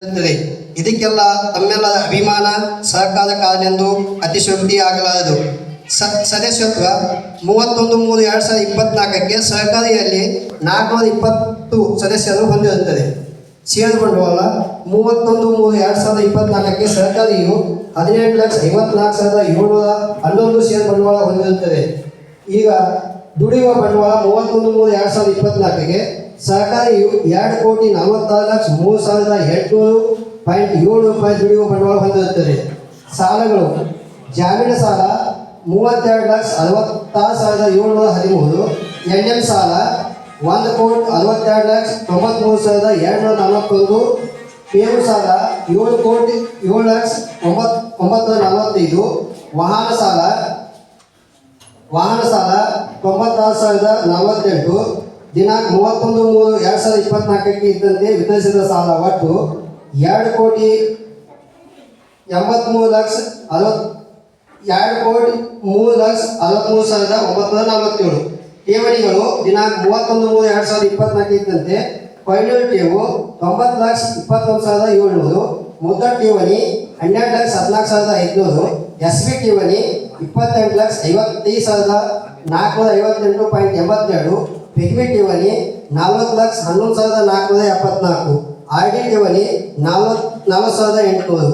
ಇರುತ್ತದೆ. ಇದಕ್ಕೆಲ್ಲ ತಮ್ಮೆಲ್ಲರ ಅಭಿಮಾನ ಸಹಕಾರ ಕಾರಣೆಂದು ಅತಿಶಯೋಕ್ತಿಯಾಗಲಾರದು. ಸದಸ್ಯತ್ವ 31/3/2024ಕ್ಕೆ ಸಹಕಾರಿಯಲ್ಲಿ 420 ಸದಸ್ಯರು ಹೊಂದಿರುತ್ತದೆ. ಷೇರು ಬಂಡವಾಳ 31/3/2024ಕ್ಕೆ ಸಹಕಾರಿಯು 18,54,711 ಷೇರು ಬಂಡವಾಳ ಹೊಂದಿರುತ್ತದೆ. ಈಗ ದುಡಿಯುವ ಬಂಡವಾಳ 31/3/2024ಕ್ಕೆ ಸಹಕಾರಿಯು 2,46,03,800.7 ರೂಪಾಯಿ ದುಡಿಯುವ ಬಂಡವಾಳ ಹೊಂದಿರುತ್ತದೆ. ಸಾಲಗಳು ಜಾಮೀನು ಸಾಲ 32,66,713. NM ಸಾಲ 1,62,93,241. ಠೇವು ಸಾಲ 7,07,945. ವಾಹನ ಸಾಲ 96,048. ದಿನಾಂಕ 31/3/2024ಕ್ಕೆ ಇದ್ದಂತೆ ವಿತರಿಸಿದ ಸಾಲ ಒಟ್ಟು 2,03,63,947. ಠೇವಣಿಗಳು ದಿನಾಂಕ 31/3/2024 ಇದ್ದಂತೆ ಫೈನಲ್ ಠೇವು 90,21,700. ಮುದ್ರಾ ಠೇವಣಿ 12,14,500. SB ಠೇವಣಿ 28,55,458.82. ಪಿಗ್ಮಿ ಠೇವಣಿ 40,11,474. RD ಠೇವಣಿ 40,800.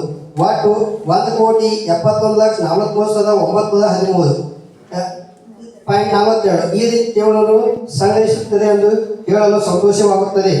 ಒಟ್ಟು 1,71,43,913.42. ಈ ರೀತಿ ಠೇವಣಿಯನ್ನು ಸಂಗ್ರಹಿಸುತ್ತದೆ ಎಂದು ಹೇಳಲು ಸಂತೋಷವಾಗುತ್ತದೆ.